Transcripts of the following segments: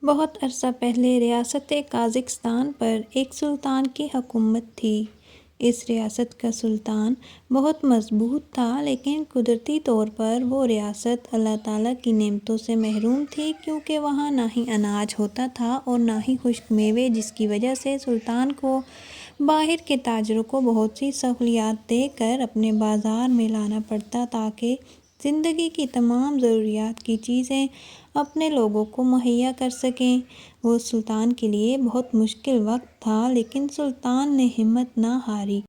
بہت عرصہ پہلے ریاست قازقستان پر ایک سلطان کی حکومت تھی۔ اس ریاست کا سلطان بہت مضبوط تھا، لیکن قدرتی طور پر وہ ریاست اللہ تعالیٰ کی نعمتوں سے محروم تھی، کیونکہ وہاں نہ ہی اناج ہوتا تھا اور نہ ہی خشک میوے، جس کی وجہ سے سلطان کو باہر کے تاجروں کو بہت سی سہولیات دے کر اپنے بازار میں لانا پڑتا تاکہ زندگی کی تمام ضروریات کی چیزیں اپنے لوگوں کو مہیا کر سکیں۔ وہ سلطان کے لیے بہت مشکل وقت تھا، لیکن سلطان نے ہمت نہ ہاری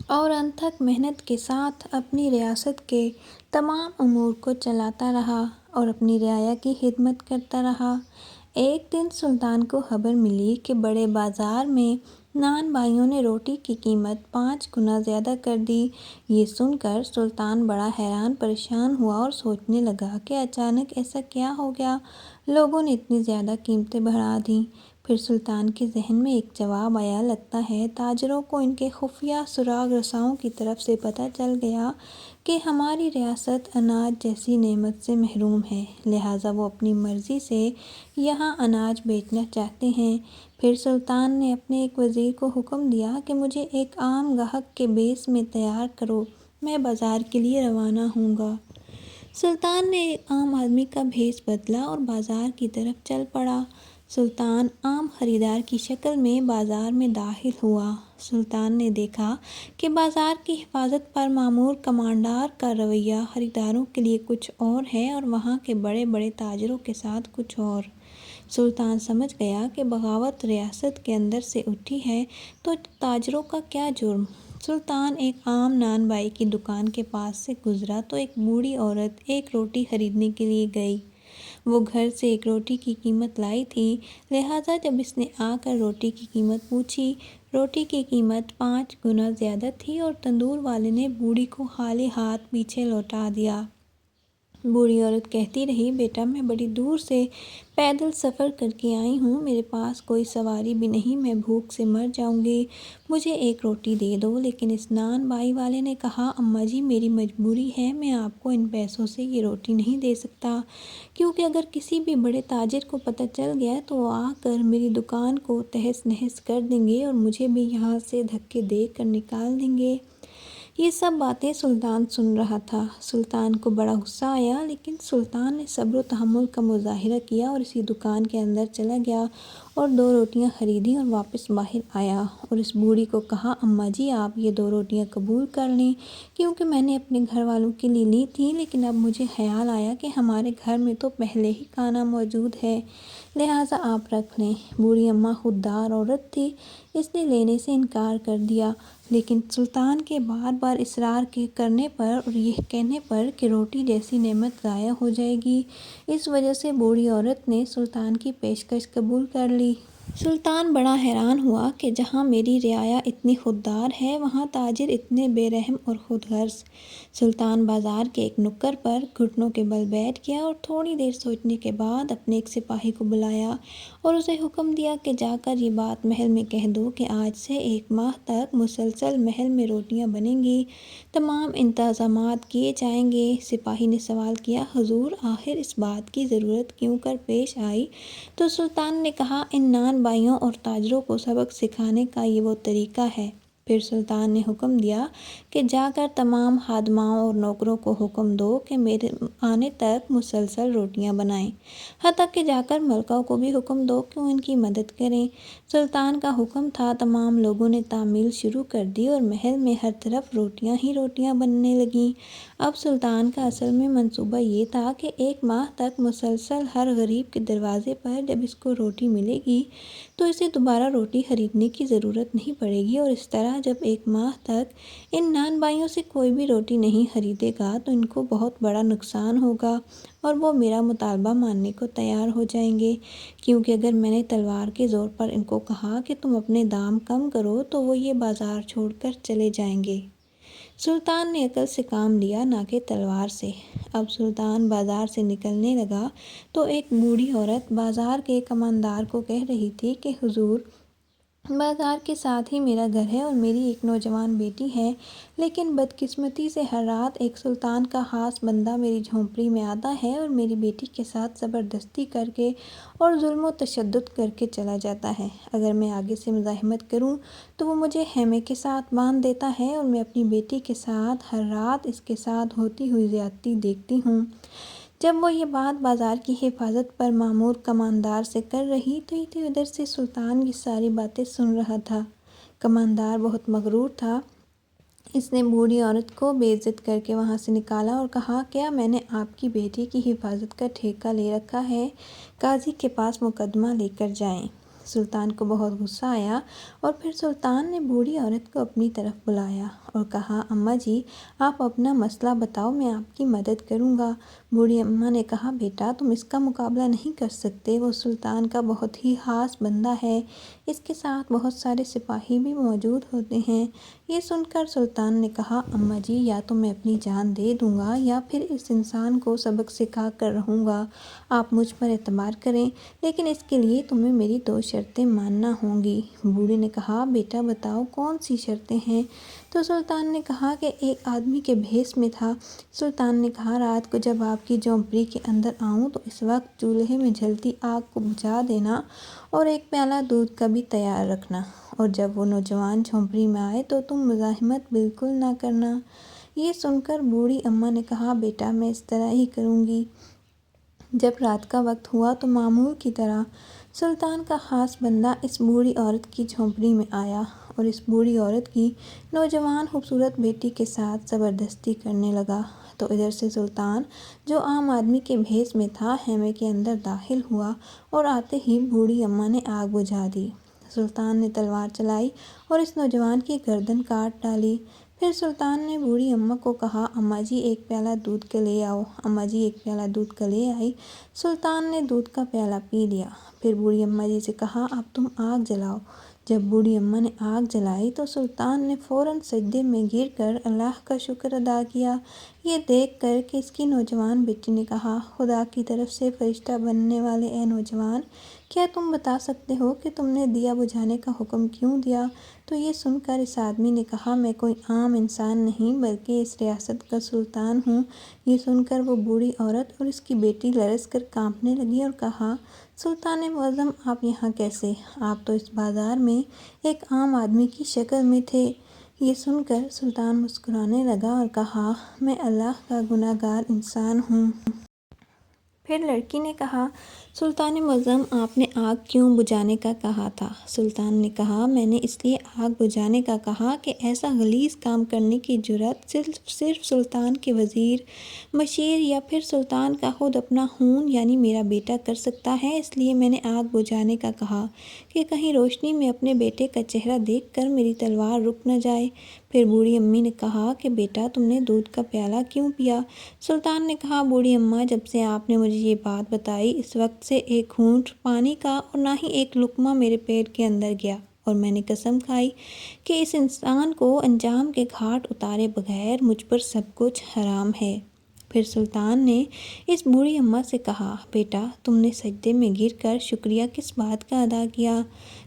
اور انتھک محنت کے ساتھ اپنی ریاست کے تمام امور کو چلاتا رہا اور اپنی رعایا کی خدمت کرتا رہا۔ ایک دن سلطان کو خبر ملی کہ بڑے بازار میں نان بھائیوں نے روٹی کی قیمت 5 گنا زیادہ کر دی۔ یہ سن کر سلطان بڑا حیران پریشان ہوا اور سوچنے لگا کہ اچانک ایسا کیا ہو گیا، لوگوں نے اتنی زیادہ قیمتیں بڑھا دیں۔ پھر سلطان کے ذہن میں ایک جواب آیا، لگتا ہے تاجروں کو ان کے خفیہ سراغ رساؤں کی طرف سے پتہ چل گیا کہ ہماری ریاست اناج جیسی نعمت سے محروم ہے، لہٰذا وہ اپنی مرضی سے یہاں اناج بیچنا چاہتے ہیں۔ پھر سلطان نے اپنے ایک وزیر کو حکم دیا کہ مجھے ایک عام گاہک کے بھیس میں تیار کرو، میں بازار کے لیے روانہ ہوں گا۔ سلطان نے ایک عام آدمی کا بھیس بدلا اور بازار کی طرف چل پڑا۔ سلطان عام خریدار کی شکل میں بازار میں داخل ہوا۔ سلطان نے دیکھا کہ بازار کی حفاظت پر مامور کمانڈار کا رویہ خریداروں کے لیے کچھ اور ہے اور وہاں کے بڑے بڑے تاجروں کے ساتھ کچھ اور۔ سلطان سمجھ گیا کہ بغاوت ریاست کے اندر سے اٹھی ہے، تو تاجروں کا کیا جرم؟ سلطان ایک عام نان بائی کی دکان کے پاس سے گزرا تو ایک بوڑھی عورت ایک روٹی خریدنے کے لیے گئی۔ وہ گھر سے ایک روٹی کی قیمت لائی تھی، لہٰذا جب اس نے آ کر روٹی کی قیمت پوچھی، روٹی کی قیمت 5 گنا زیادہ تھی اور تندور والے نے بوڑھی کو خالی ہاتھ پیچھے لوٹا دیا۔ بوڑھی عورت کہتی رہی، بیٹا میں بڑی دور سے پیدل سفر کر کے آئی ہوں، میرے پاس کوئی سواری بھی نہیں، میں بھوک سے مر جاؤں گی، مجھے ایک روٹی دے دو۔ لیکن اس نان بائی والے نے کہا، اماں جی میری مجبوری ہے، میں آپ کو ان پیسوں سے یہ روٹی نہیں دے سکتا، کیونکہ اگر کسی بھی بڑے تاجر کو پتہ چل گیا تو وہ آ کر میری دکان کو تہس نہس کر دیں گے اور مجھے بھی یہاں سے دھکے دے کر نکال دیں گے۔ یہ سب باتیں سلطان سن رہا تھا۔ سلطان کو بڑا غصہ آیا، لیکن سلطان نے صبر و تحمل کا مظاہرہ کیا اور اسی دکان کے اندر چلا گیا اور 2 روٹیاں خریدیں اور واپس باہر آیا اور اس بوڑھی کو کہا، اماں جی آپ یہ 2 روٹیاں قبول کر لیں، کیونکہ میں نے اپنے گھر والوں کے لیے لی تھیں، لیکن اب مجھے خیال آیا کہ ہمارے گھر میں تو پہلے ہی کھانا موجود ہے، لہٰذا آپ رکھ لیں۔ بوڑھی اماں خوددار عورت تھی، اس نے لینے سے انکار کر دیا، لیکن سلطان کے بار بار اصرار کرنے پر اور یہ کہنے پر کہ روٹی جیسی نعمت ضائع ہو جائے گی، اس وجہ سے بوڑھی عورت نے سلطان کی پیشکش قبول کر لی۔ سلطان بڑا حیران ہوا کہ جہاں میری رعایا اتنی خوددار ہے، وہاں تاجر اتنے بے رحم اور خود غرض۔ سلطان بازار کے ایک نکڑ پر گھٹنوں کے بل بیٹھ گیا اور تھوڑی دیر سوچنے کے بعد اپنے ایک سپاہی کو بلایا اور اسے حکم دیا کہ جا کر یہ بات محل میں کہہ دو کہ آج سے 1 ماہ تک مسلسل محل میں روٹیاں بنیں گی، تمام انتظامات کیے جائیں گے۔ سپاہی نے سوال کیا، حضور آخر اس بات کی ضرورت کیوں کر پیش آئی؟ تو سلطان نے کہا، ان نان بھائیوں اور تاجروں کو سبق سکھانے کا یہ وہ طریقہ ہے۔ پھر سلطان نے حکم دیا کہ جا کر تمام خادماؤں اور نوکروں کو حکم دو کہ میرے آنے تک مسلسل روٹیاں بنائیں، حتیٰ کہ جا کر ملکہ کو بھی حکم دو کہ وہ ان کی مدد کریں۔ سلطان کا حکم تھا، تمام لوگوں نے تعمیل شروع کر دی اور محل میں ہر طرف روٹیاں ہی روٹیاں بننے لگیں۔ اب سلطان کا اصل میں منصوبہ یہ تھا کہ 1 ماہ تک مسلسل ہر غریب کے دروازے پر جب اس کو روٹی ملے گی تو اسے دوبارہ روٹی خریدنے کی ضرورت نہیں پڑے گی، اور اس طرح جب 1 ماہ تک ان نان بھائیوں سے کوئی بھی روٹی نہیں خریدے گا تو ان کو بہت بڑا نقصان ہوگا اور وہ میرا مطالبہ ماننے کو تیار ہو جائیں گے، کیونکہ اگر میں نے تلوار کے زور پر ان کو کہا کہ تم اپنے دام کم کرو تو وہ یہ بازار چھوڑ کر چلے جائیں گے۔ سلطان نے عقل سے کام لیا، نہ کہ تلوار سے۔ اب سلطان بازار سے نکلنے لگا تو ایک بوڑھی عورت بازار کے کماندار کو کہہ رہی تھی کہ حضور بازار کے ساتھ ہی میرا گھر ہے اور میری ایک نوجوان بیٹی ہے، لیکن بدقسمتی سے ہر رات ایک سلطان کا خاص بندہ میری جھونپڑی میں آتا ہے اور میری بیٹی کے ساتھ زبردستی کر کے اور ظلم و تشدد کر کے چلا جاتا ہے۔ اگر میں آگے سے مزاحمت کروں تو وہ مجھے خیمے کے ساتھ باندھ دیتا ہے اور میں اپنی بیٹی کے ساتھ ہر رات اس کے ساتھ ہوتی ہوئی زیادتی دیکھتی ہوں۔ جب وہ یہ بات بازار کی حفاظت پر مامور کماندار سے کر رہی تھی ادھر سے سلطان یہ ساری باتیں سن رہا تھا۔ کماندار بہت مغرور تھا۔ اس نے بوڑھی عورت کو بے عزت کر کے وہاں سے نکالا اور کہا، کیا میں نے آپ کی بیٹی کی حفاظت کا ٹھیکہ لے رکھا ہے؟ قاضی کے پاس مقدمہ لے کر جائیں۔ سلطان کو بہت غصہ آیا اور پھر سلطان نے بوڑھی عورت کو اپنی طرف بلایا اور کہا، اماں جی آپ اپنا مسئلہ بتاؤ، میں آپ کی مدد کروں گا۔ بوڑھی اماں نے کہا، بیٹا تم اس کا مقابلہ نہیں کر سکتے، وہ سلطان کا بہت ہی خاص بندہ ہے، اس کے ساتھ بہت سارے سپاہی بھی موجود ہوتے ہیں۔ یہ سن کر سلطان نے کہا، اماں جی یا تو میں اپنی جان دے دوں گا یا پھر اس انسان کو سبق سکھا کر رہوں گا۔ آپ مجھ پر اعتبار کریں، لیکن اس کے لیے تمہیں میری 2 شرطیں ماننا ہوں گی۔ بوڑھی نے کہا، بیٹا بتاؤ کون سی شرطیں ہیں؟ تو سلطان نے کہا کہ ایک آدمی کے بھیس میں تھا۔ سلطان نے کہا، رات کو جب آپ کی جھونپڑی کے اندر آؤں تو اس وقت چولہے میں جلتی آگ کو بجھا دینا اور ایک پیالہ دودھ کا بھی تیار رکھنا، اور جب وہ نوجوان جھونپڑی میں آئے تو تم مزاحمت بالکل نہ کرنا۔ یہ سن کر بوڑھی اماں نے کہا، بیٹا میں اس طرح ہی کروں گی۔ جب رات کا وقت ہوا تو معمول کی طرح سلطان کا خاص بندہ اس بوڑھی عورت کی جھونپڑی میں آیا اور اس بوڑھی عورت کی نوجوان خوبصورت بیٹی کے ساتھ زبردستی کرنے لگا۔ تو ادھر سے سلطان جو عام آدمی کے بھیس میں تھا خیمے کے اندر داخل ہوا اور آتے ہی بوڑھی اماں نے آگ بجھا دی۔ سلطان نے تلوار چلائی اور اس نوجوان کی گردن کاٹ ڈالی۔ پھر سلطان نے بوڑھی اماں کو کہا، اماں جی ایک پیالہ دودھ کے لے آؤ۔ اماں جی ایک پیالہ دودھ کا لے آئی۔ سلطان نے دودھ کا پیالہ پی لیا۔ پھر بوڑھی اماں جی سے کہا، اب تم آگ جلاؤ۔ جب بوڑھی اماں نے آگ جلائی تو سلطان نے فوراً سجدے میں گر کر اللہ کا شکر ادا کیا۔ یہ دیکھ کر کہ اس کی نوجوان بیٹی نے کہا، خدا کی طرف سے فرشتہ بننے والے اے نوجوان، کیا تم بتا سکتے ہو کہ تم نے دیا بجھانے کا حکم کیوں دیا؟ تو یہ سن کر اس آدمی نے کہا، میں کوئی عام انسان نہیں بلکہ اس ریاست کا سلطان ہوں۔ یہ سن کر وہ بوڑھی عورت اور اس کی بیٹی لرز کر کانپنے لگی اور کہا، سلطان معظم آپ یہاں کیسے؟ آپ تو اس بازار میں ایک عام آدمی کی شکل میں تھے۔ یہ سن کر سلطان مسکرانے لگا اور کہا، میں اللہ کا گناہ گار انسان ہوں۔ پھر لڑکی نے کہا، سلطان معظم آپ نے آگ کیوں بجھانے کا کہا تھا؟ سلطان نے کہا، میں نے اس لیے آگ بجھانے کا کہا کہ ایسا غلیظ کام کرنے کی جرأت صرف سلطان کے وزیر، مشیر یا پھر سلطان کا خود اپنا خون یعنی میرا بیٹا کر سکتا ہے۔ اس لیے میں نے آگ بجھانے کا کہا کہ کہیں روشنی میں اپنے بیٹے کا چہرہ دیکھ کر میری تلوار رک نہ جائے۔ پھر بوڑھی امی نے کہا کہ بیٹا تم نے دودھ کا پیالہ کیوں پیا؟ سلطان نے کہا، بوڑھی اماں جب سے آپ نے مجھے یہ بات بتائی اس وقت سے ایک گھونٹ پانی کا اور نہ ہی ایک لقمہ میرے پیٹ کے اندر گیا، اور میں نے قسم کھائی کہ اس انسان کو انجام کے گھاٹ اتارے بغیر مجھ پر سب کچھ حرام ہے۔ پھر سلطان نے اس بوڑھی اماں سے کہا، بیٹا تم نے سجدے میں گر کر شکریہ کس بات کا ادا کیا؟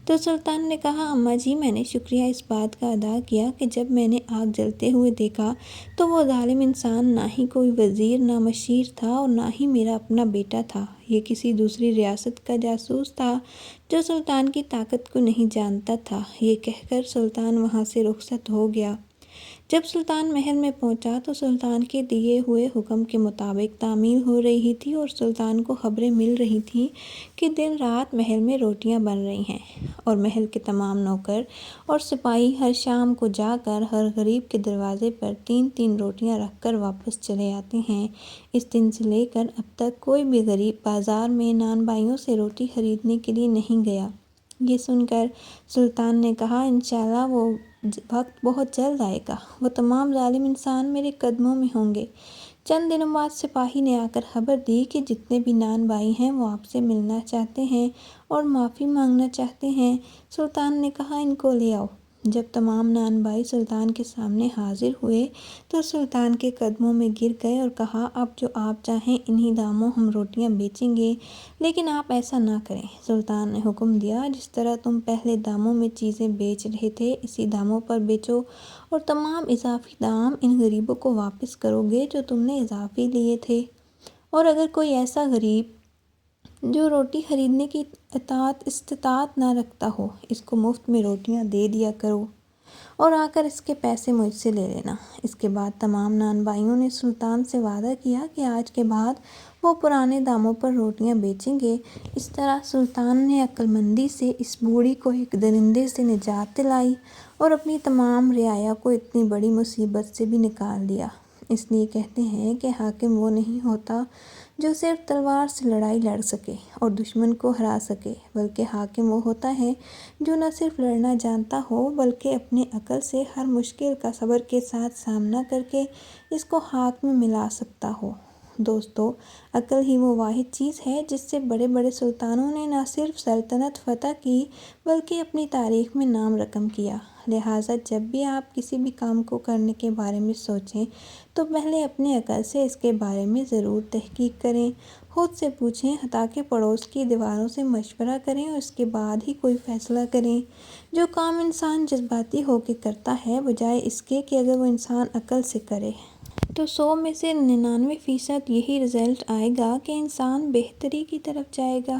تو سلطان نے کہا، اماں جی میں نے شکریہ اس بات کا ادا کیا کہ جب میں نے آگ جلتے ہوئے دیکھا تو وہ ظالم انسان نہ ہی کوئی وزیر نہ مشیر تھا اور نہ ہی میرا اپنا بیٹا تھا، یہ کسی دوسری ریاست کا جاسوس تھا جو سلطان کی طاقت کو نہیں جانتا تھا۔ یہ کہہ کر سلطان وہاں سے رخصت ہو گیا۔ جب سلطان محل میں پہنچا تو سلطان کے دیے ہوئے حکم کے مطابق تعمیل ہو رہی تھی اور سلطان کو خبریں مل رہی تھیں کہ دن رات محل میں روٹیاں بن رہی ہیں، اور محل کے تمام نوکر اور سپاہی ہر شام کو جا کر ہر غریب کے دروازے پر 3 روٹیاں رکھ کر واپس چلے آتے ہیں۔ اس دن سے لے کر اب تک کوئی بھی غریب بازار میں نان بائیوں سے روٹی خریدنے کے لیے نہیں گیا۔ یہ سن کر سلطان نے کہا، انشاءاللہ وہ وقت بہت جلد آئے گا، وہ تمام ظالم انسان میرے قدموں میں ہوں گے۔ چند دنوں بعد سپاہی نے آ کر خبر دی کہ جتنے بھی نان بھائی ہیں وہ آپ سے ملنا چاہتے ہیں اور معافی مانگنا چاہتے ہیں۔ سلطان نے کہا، ان کو لے آؤ۔ جب تمام نانبائی سلطان کے سامنے حاضر ہوئے تو سلطان کے قدموں میں گر گئے اور کہا، اب جو آپ چاہیں انہی داموں ہم روٹیاں بیچیں گے، لیکن آپ ایسا نہ کریں۔ سلطان نے حکم دیا، جس طرح تم پہلے داموں میں چیزیں بیچ رہے تھے اسی داموں پر بیچو، اور تمام اضافی دام ان غریبوں کو واپس کرو گے جو تم نے اضافی لیے تھے، اور اگر کوئی ایسا غریب جو روٹی خریدنے کی استطاعت نہ رکھتا ہو، اس کو مفت میں روٹیاں دے دیا کرو اور آ کر اس کے پیسے مجھ سے لے لینا۔ اس کے بعد تمام نانبائیوں نے سلطان سے وعدہ کیا کہ آج کے بعد وہ پرانے داموں پر روٹیاں بیچیں گے۔ اس طرح سلطان نے عقل مندی سے اس بوڑھی کو ایک درندے سے نجات دلائی اور اپنی تمام رعایا کو اتنی بڑی مصیبت سے بھی نکال دیا۔ اس لیے کہتے ہیں کہ حاکم وہ نہیں ہوتا جو صرف تلوار سے لڑائی لڑ سکے اور دشمن کو ہرا سکے، بلکہ حاکم وہ ہوتا ہے جو نہ صرف لڑنا جانتا ہو بلکہ اپنی عقل سے ہر مشکل کا صبر کے ساتھ سامنا کر کے اس کو خاک میں ملا سکتا ہو۔ دوستو، عقل ہی وہ واحد چیز ہے جس سے بڑے بڑے سلطانوں نے نہ صرف سلطنت فتح کی بلکہ اپنی تاریخ میں نام رقم کیا۔ لہٰذا جب بھی آپ کسی بھی کام کو کرنے کے بارے میں سوچیں تو پہلے اپنی عقل سے اس کے بارے میں ضرور تحقیق کریں، خود سے پوچھیں، حتیٰ کہ پڑوس کی دیواروں سے مشورہ کریں اور اس کے بعد ہی کوئی فیصلہ کریں۔ جو کام انسان جذباتی ہو کے کرتا ہے، بجائے اس کے کہ اگر وہ انسان عقل سے کرے تو 100 میں سے 99% یہی رزلٹ آئے گا کہ انسان بہتری کی طرف جائے گا۔